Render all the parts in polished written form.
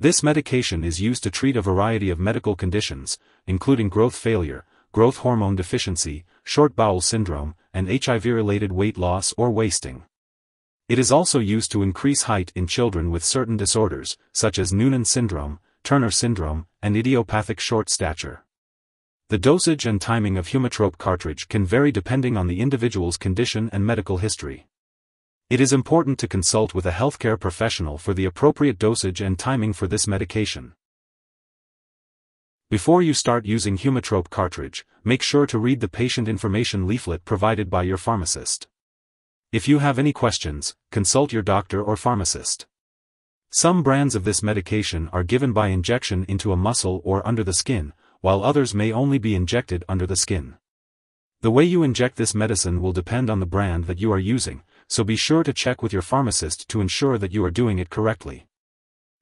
This medication is used to treat a variety of medical conditions, including growth failure, growth hormone deficiency, short bowel syndrome, and HIV-related weight loss or wasting. It is also used to increase height in children with certain disorders, such as Noonan syndrome, Turner syndrome, and idiopathic short stature. The dosage and timing of Humatrope cartridge can vary depending on the individual's condition and medical history. It is important to consult with a healthcare professional for the appropriate dosage and timing for this medication. Before you start using Humatrope cartridge, make sure to read the patient information leaflet provided by your pharmacist. If you have any questions, consult your doctor or pharmacist. Some brands of this medication are given by injection into a muscle or under the skin, while others may only be injected under the skin. The way you inject this medicine will depend on the brand that you are using, so be sure to check with your pharmacist to ensure that you are doing it correctly.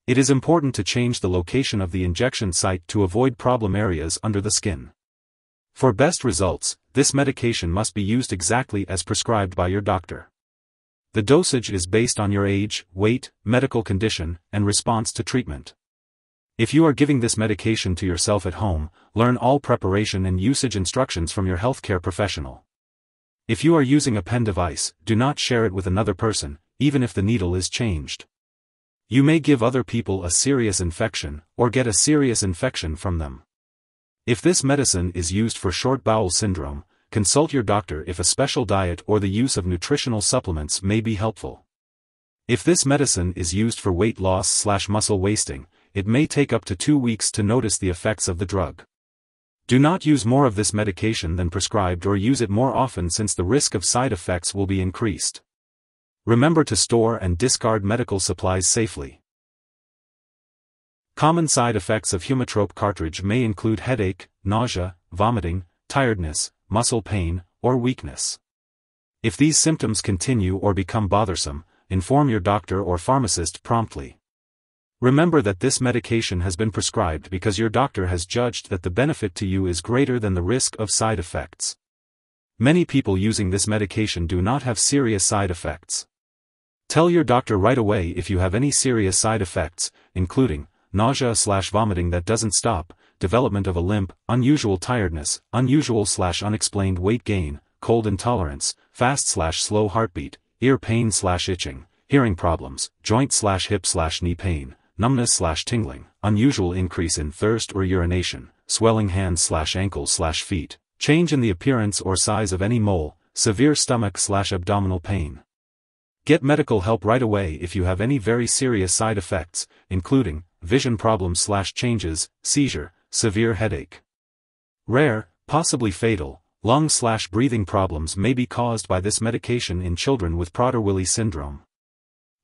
It is important to change the location of the injection site to avoid problem areas under the skin. For best results, this medication must be used exactly as prescribed by your doctor. The dosage is based on your age, weight, medical condition, and response to treatment. If you are giving this medication to yourself at home, learn all preparation and usage instructions from your healthcare professional. If you are using a pen device, do not share it with another person, even if the needle is changed. You may give other people a serious infection, or get a serious infection from them. If this medicine is used for short bowel syndrome, consult your doctor if a special diet or the use of nutritional supplements may be helpful. If this medicine is used for weight loss/muscle wasting, it may take up to 2 weeks to notice the effects of the drug. Do not use more of this medication than prescribed or use it more often since the risk of side effects will be increased. Remember to store and discard medical supplies safely. Common side effects of Humatrope cartridge may include headache, nausea, vomiting, tiredness, muscle pain, or weakness. If these symptoms continue or become bothersome, inform your doctor or pharmacist promptly. Remember that this medication has been prescribed because your doctor has judged that the benefit to you is greater than the risk of side effects. Many people using this medication do not have serious side effects. Tell your doctor right away if you have any serious side effects, including nausea/vomiting that doesn't stop, development of a limp, unusual tiredness, unusual/unexplained weight gain, cold intolerance, fast/slow heartbeat, ear pain/itching, hearing problems, joint/hip/knee pain, numbness/tingling, unusual increase in thirst or urination, swelling hands/ankles/feet, change in the appearance or size of any mole, severe stomach/abdominal pain. Get medical help right away if you have any very serious side effects, including vision problems/changes, seizure, severe headache. Rare, possibly fatal, lung/breathing problems may be caused by this medication in children with Prader-Willi syndrome.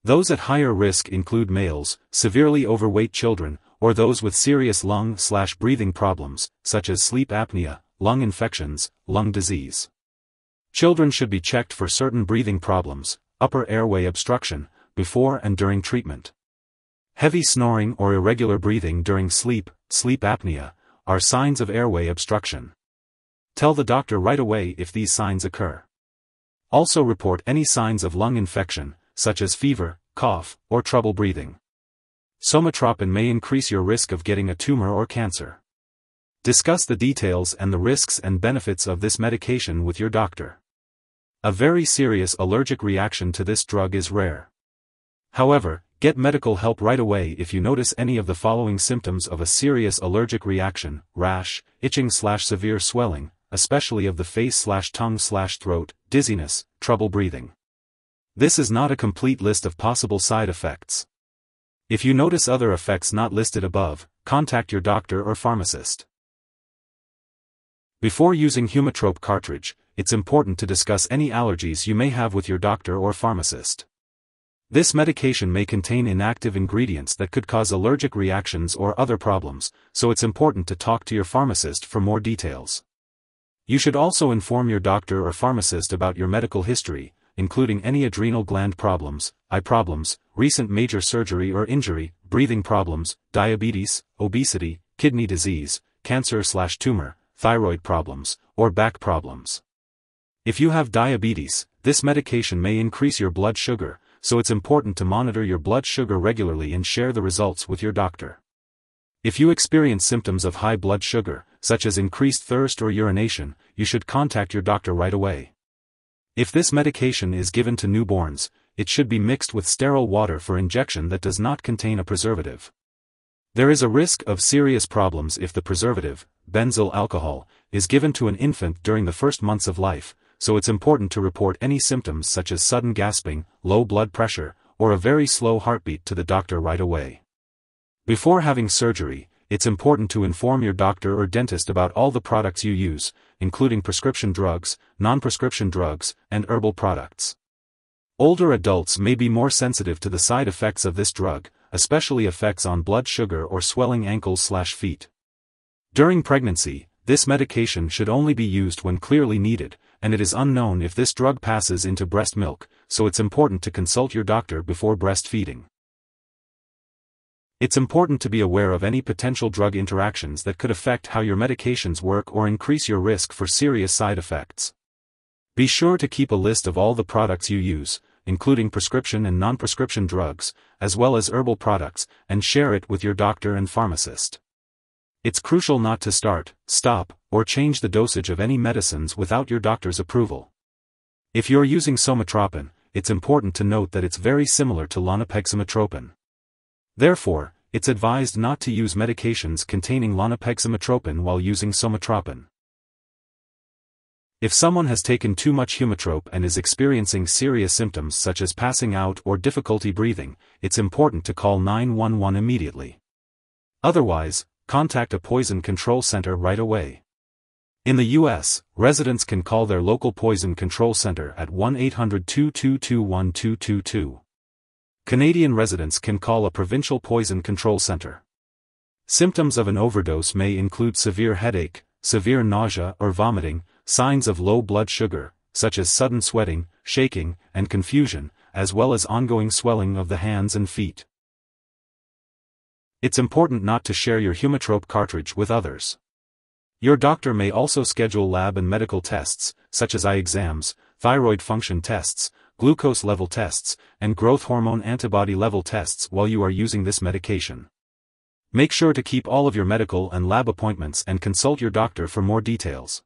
Those at higher risk include males, severely overweight children, or those with serious lung/breathing problems, such as sleep apnea, lung infections, lung disease. Children should be checked for certain breathing problems, upper airway obstruction, before and during treatment. Heavy snoring or irregular breathing during sleep apnea, are signs of airway obstruction. Tell the doctor right away if these signs occur. Also report any signs of lung infection, such as fever, cough, or trouble breathing. Somatropin may increase your risk of getting a tumor or cancer. Discuss the details and the risks and benefits of this medication with your doctor. A very serious allergic reaction to this drug is rare. However, get medical help right away if you notice any of the following symptoms of a serious allergic reaction: rash, itching/severe swelling, especially of the face/tongue/throat, dizziness, trouble breathing. This is not a complete list of possible side effects. If you notice other effects not listed above, contact your doctor or pharmacist. Before using Humatrope cartridge, it's important to discuss any allergies you may have with your doctor or pharmacist. This medication may contain inactive ingredients that could cause allergic reactions or other problems, so it's important to talk to your pharmacist for more details. You should also inform your doctor or pharmacist about your medical history, including any adrenal gland problems, eye problems, recent major surgery or injury, breathing problems, diabetes, obesity, kidney disease, cancer/tumor, thyroid problems, or back problems. If you have diabetes, this medication may increase your blood sugar, so it's important to monitor your blood sugar regularly and share the results with your doctor. If you experience symptoms of high blood sugar, such as increased thirst or urination, you should contact your doctor right away. If this medication is given to newborns, it should be mixed with sterile water for injection that does not contain a preservative. There is a risk of serious problems if the preservative, benzyl alcohol, is given to an infant during the first months of life, so it's important to report any symptoms such as sudden gasping, low blood pressure, or a very slow heartbeat to the doctor right away. Before having surgery, it's important to inform your doctor or dentist about all the products you use, including prescription drugs, non-prescription drugs, and herbal products. Older adults may be more sensitive to the side effects of this drug, especially effects on blood sugar or swelling ankles/feet. During pregnancy, this medication should only be used when clearly needed, and it is unknown if this drug passes into breast milk, so it's important to consult your doctor before breastfeeding. It's important to be aware of any potential drug interactions that could affect how your medications work or increase your risk for serious side effects. Be sure to keep a list of all the products you use, including prescription and non-prescription drugs, as well as herbal products, and share it with your doctor and pharmacist. It's crucial not to start, stop, or change the dosage of any medicines without your doctor's approval. If you're using somatropin, it's important to note that it's very similar to lonapexamitropin. Therefore, it's advised not to use medications containing lonapexamitropin while using somatropin. If someone has taken too much Humatrope and is experiencing serious symptoms such as passing out or difficulty breathing, it's important to call 911 immediately. Otherwise, contact a poison control center right away. In the U.S., residents can call their local poison control center at 1-800-222-1222. Canadian residents can call a provincial poison control center. Symptoms of an overdose may include severe headache, severe nausea or vomiting, signs of low blood sugar, such as sudden sweating, shaking, and confusion, as well as ongoing swelling of the hands and feet. It's important not to share your Humatrope cartridge with others. Your doctor may also schedule lab and medical tests, such as eye exams, thyroid function tests, glucose level tests, and growth hormone antibody level tests while you are using this medication. Make sure to keep all of your medical and lab appointments and consult your doctor for more details.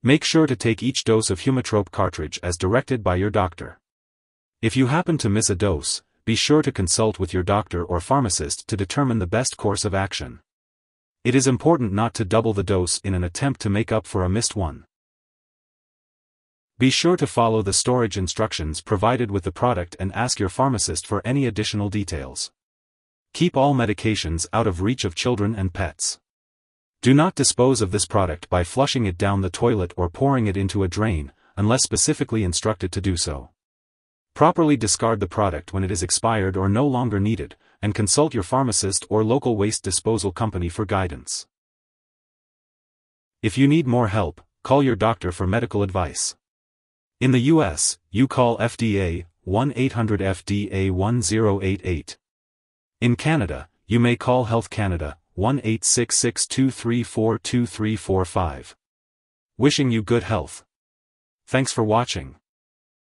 Make sure to take each dose of Humatrope cartridge as directed by your doctor. If you happen to miss a dose, be sure to consult with your doctor or pharmacist to determine the best course of action. It is important not to double the dose in an attempt to make up for a missed one. Be sure to follow the storage instructions provided with the product and ask your pharmacist for any additional details. Keep all medications out of reach of children and pets. Do not dispose of this product by flushing it down the toilet or pouring it into a drain, unless specifically instructed to do so. Properly discard the product when it is expired or no longer needed, and consult your pharmacist or local waste disposal company for guidance. If you need more help, call your doctor for medical advice. In the U.S., you call FDA, 1-800-FDA-1088. In Canada, you may call Health Canada, 1-866-234-2345. Wishing you good health. Thanks for watching.